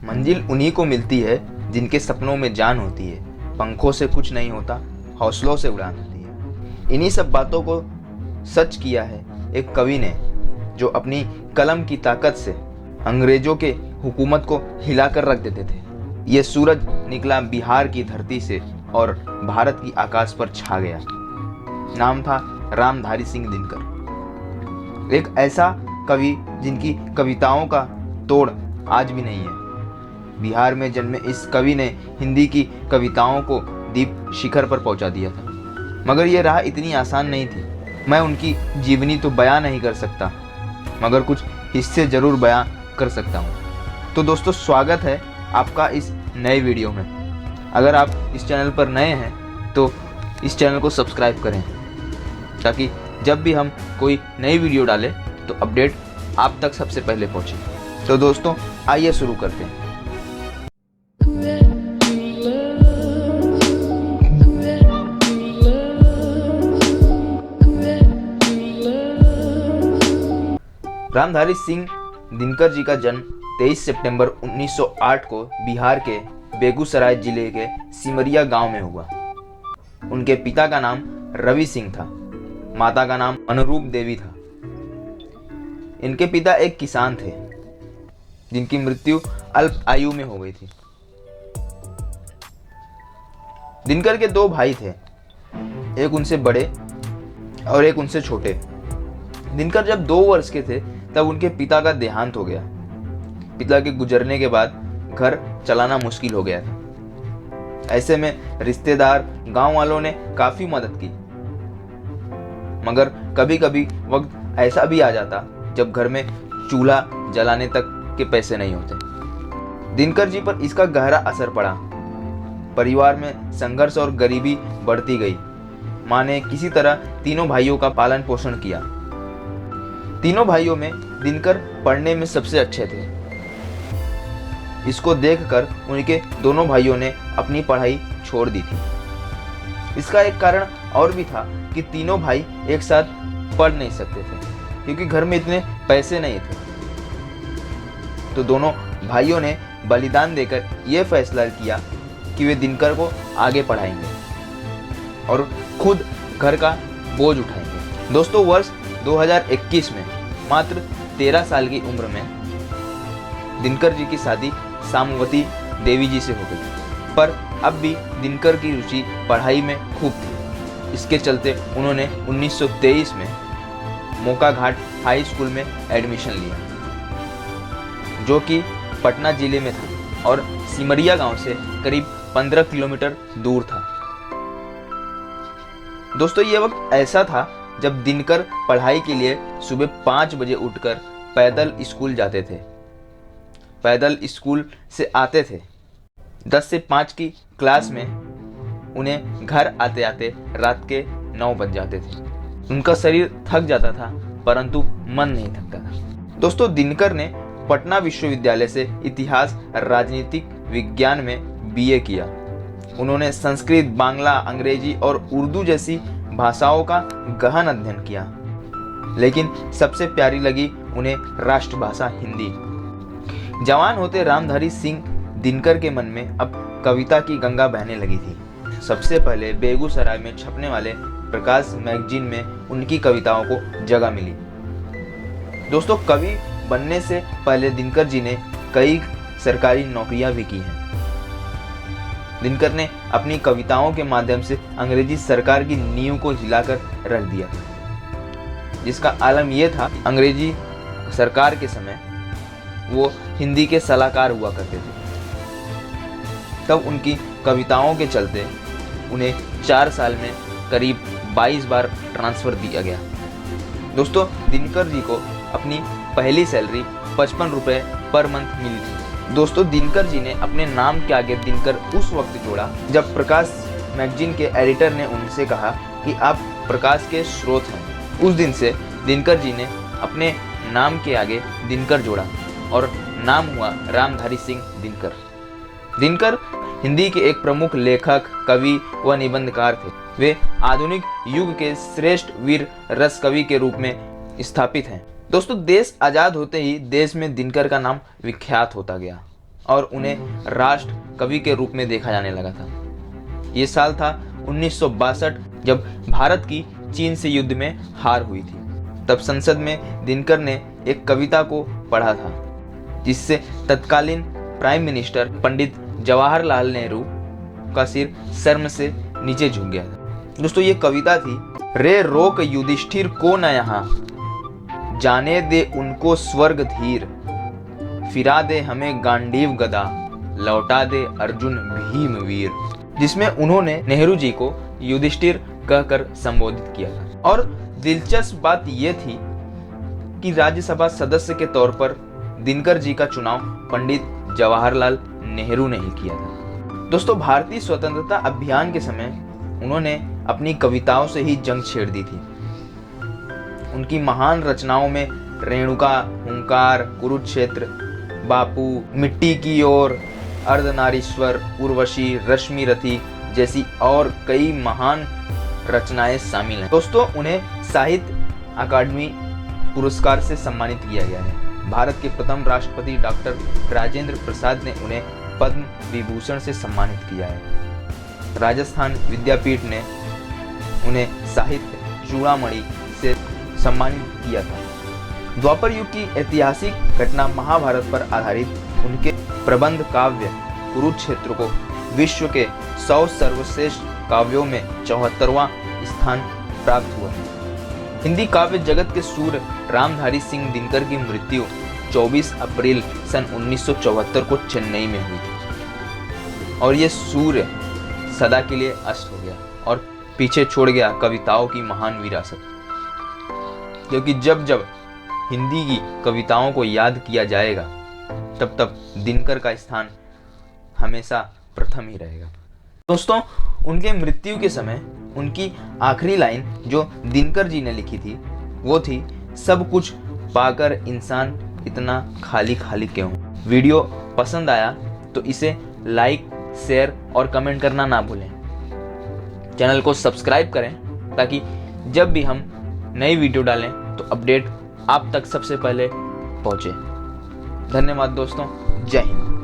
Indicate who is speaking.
Speaker 1: मंजिल उन्हीं को मिलती है जिनके सपनों में जान होती है। पंखों से कुछ नहीं होता, हौसलों से उड़ान होती है। इन्हीं सब बातों को सच किया है एक कवि ने, जो अपनी कलम की ताकत से अंग्रेजों के हुकूमत को हिलाकर रख देते थे। ये सूरज निकला बिहार की धरती से और भारत की आकाश पर छा गया। नाम था रामधारी सिंह दिनकर। एक ऐसा कवि जिनकी कविताओं का तोड़ आज भी नहीं है। बिहार में जन्मे इस कवि ने हिंदी की कविताओं को दीप शिखर पर पहुंचा दिया था। मगर यह राह इतनी आसान नहीं थी। मैं उनकी जीवनी तो बयां नहीं कर सकता, मगर कुछ हिस्से जरूर बयां कर सकता हूं। तो दोस्तों, स्वागत है आपका इस नए वीडियो में। अगर आप इस चैनल पर नए हैं तो इस चैनल को सब्सक्राइब करें, ताकि जब भी हम कोई नई वीडियो डालें तो अपडेट आप तक सबसे पहले पहुंचे। तो दोस्तों, आइए शुरू करते हैं। रामधारी सिंह दिनकर जी का जन्म 23 सितंबर 1908 को बिहार के बेगूसराय जिले के सिमरिया गांव में हुआ। उनके पिता का नाम रवि सिंह था, माता का नाम अनुरूप देवी था। इनके पिता एक किसान थे, जिनकी मृत्यु अल्प आयु में हो गई थी। दिनकर के दो भाई थे, एक उनसे बड़े और एक उनसे छोटे। दिनकर जब 2 वर्ष के थे तब उनके पिता का देहांत हो गया। पिता के गुजरने के बाद घर चलाना मुश्किल हो गया था। ऐसे में रिश्तेदार, गांव वालों ने काफी मदद की, मगर कभी कभी वक्त ऐसा भी आ जाता जब घर में चूल्हा जलाने तक के पैसे नहीं होते। दिनकर जी पर इसका गहरा असर पड़ा। परिवार में संघर्ष और गरीबी बढ़ती गई। माँ ने किसी तरह तीनों भाइयों का पालन पोषण किया। तीनों भाइयों में दिनकर पढ़ने में सबसे अच्छे थे। इसको देखकर उनके दोनों भाइयों ने अपनी पढ़ाई छोड़ दी थी। इसका एक कारण और भी था कि तीनों भाई एक साथ पढ़ नहीं सकते थे, क्योंकि घर में इतने पैसे नहीं थे। तो दोनों भाइयों ने बलिदान देकर यह फैसला किया कि वे दिनकर को आगे पढ़ाएंगे और खुद घर का बोझ उठाएंगे। दोस्तों, वर्ष 2021 में मात्र 13 साल की उम्र में दिनकर जी की शादी सामवती देवी जी से हो गई। पर अब भी दिनकर की रुचि पढ़ाई में खूब थी। इसके चलते उन्होंने 1923 में मोकाघाट हाई स्कूल में एडमिशन लिया, जो कि पटना जिले में था और सिमरिया गांव से करीब 15 किलोमीटर दूर था। दोस्तों, ये वक्त ऐसा था जब दिनकर पढ़ाई के लिए सुबह 5 बजे उठकर पैदल स्कूल जाते थे। पैदल स्कूल से आते थे। 10 से 5 की क्लास में उन्हें घर आते आते रात के 9 बज जाते थे। उनका शरीर थक जाता था, परंतु मन नहीं थकता था। दोस्तों, दिनकर ने पटना विश्वविद्यालय से इतिहास राजनीतिक विज्ञान में बीए किया। उन्होंने संस्कृत, बांग्ला, अंग्रेजी और उर्दू जैसी भाषाओं का गहन अध्ययन किया, लेकिन सबसे प्यारी लगी उन्हें राष्ट्रभाषा हिंदी। जवान होते रामधारी सिंह दिनकर के मन में अब कविता की गंगा बहने लगी थी। सबसे पहले बेगूसराय में छपने वाले प्रकाश मैगजीन में उनकी कविताओं को जगह मिली। दोस्तों, कवि बनने से पहले दिनकर जी ने कई सरकारी नौकरियां भी की हैं। दिनकर ने अपनी कविताओं के माध्यम से अंग्रेजी सरकार की नींव को हिलाकर रख दिया, जिसका आलम यह था, अंग्रेजी सरकार के समय वो हिंदी के सलाहकार हुआ करते थे। तब उनकी कविताओं के चलते उन्हें 4 साल में करीब 22 बार ट्रांसफर दिया गया। दोस्तों, दिनकर जी को अपनी पहली सैलरी 55 रुपये पर मंथ मिली थी। दोस्तों, दिनकर जी ने अपने नाम के आगे दिनकर उस वक्त जोड़ा जब प्रकाश मैगजीन के एडिटर ने उनसे कहा कि आप प्रकाश के स्रोत हैं। उस दिन से दिनकर जी ने अपने नाम के आगे दिनकर जोड़ा और नाम हुआ रामधारी सिंह दिनकर। दिनकर हिंदी के एक प्रमुख लेखक, कवि व निबंधकार थे। वे आधुनिक युग के श्रेष्ठ वीर रस कवि के रूप में स्थापित हैं। दोस्तों, देश आज़ाद होते ही देश में दिनकर का नाम विख्यात होता गया। और उन्हें राष्ट्र कवि के रूप में देखा जाने लगा था। ये साल था 1962, जब भारत की चीन से युद्ध में हार हुई थी। तब संसद में दिनकर ने एक कविता को पढ़ा था, जिससे तत्कालीन प्राइम मिनिस्टर पंडित जवाहरलाल नेहरू का सिर शर्म से नीचे झुक गया था। दोस्तों, ये कविता थी, रे रोक युधिष्ठिर को न यहाँ, जाने दे उनको स्वर्ग धीर, फिरा दे हमें गांडीव गदा, लौटा दे अर्जुन भीम वीर। जिसमें उन्होंने नेहरू जी को युधिष्ठिर कहकर संबोधित किया था। और दिलचस्प बात यह थी कि राज्यसभा सदस्य के तौर पर दिनकर जी का चुनाव पंडित जवाहरलाल नेहरू ने ही किया था। दोस्तों, भारतीय स्वतंत्रता अभियान के समय उन्होंने अपनी कविताओं से ही जंग छेड़ दी थी। उनकी महान रचनाओं में रेणुका, हुंकार, कुरुक्षेत्र, बापू, मिट्टी की ओर, अर्धनारीश्वर, उर्वशी, रश्मि रथी जैसी और कई महान रचनाएं शामिल हैं। दोस्तों, उन्हें साहित्य अकादमी पुरस्कार से सम्मानित किया गया है। भारत के प्रथम राष्ट्रपति डॉक्टर राजेंद्र प्रसाद ने उन्हें पद्म विभूषण से सम्मानित किया है। राजस्थान विद्यापीठ ने उन्हें साहित्य चूड़ामणि से सम्मानित किया था। द्वापर युग की ऐतिहासिक घटना महाभारत पर आधारित उनके प्रबंध काव्य कुरुक्षेत्र को विश्व के 100 सर्वश्रेष्ठ काव्यों में 74वां स्थान प्राप्त हुआ। हिंदी काव्य जगत के सूर्य रामधारी सिंह दिनकर की मृत्यु 24 अप्रैल सन 1974 को चेन्नई में हुई थी और ये सूर्य सदा के लिए अस्त हो गया और पीछे छोड़ गया कविताओं की महान विरासत। क्योंकि जब जब हिंदी की कविताओं को याद किया जाएगा तब तब दिनकर का स्थान हमेशा प्रथम ही रहेगा। दोस्तों, उनके मृत्यु के समय उनकी आखिरी लाइन जो दिनकर जी ने लिखी थी वो थी, सब कुछ पाकर इंसान इतना खाली खाली क्यों। वीडियो पसंद आया तो इसे लाइक, शेयर और कमेंट करना ना भूलें। चैनल को सब्सक्राइब करें ताकि जब भी हम नई वीडियो डालें तो अपडेट आप तक सबसे पहले पहुंचे। धन्यवाद दोस्तों, जय हिंद।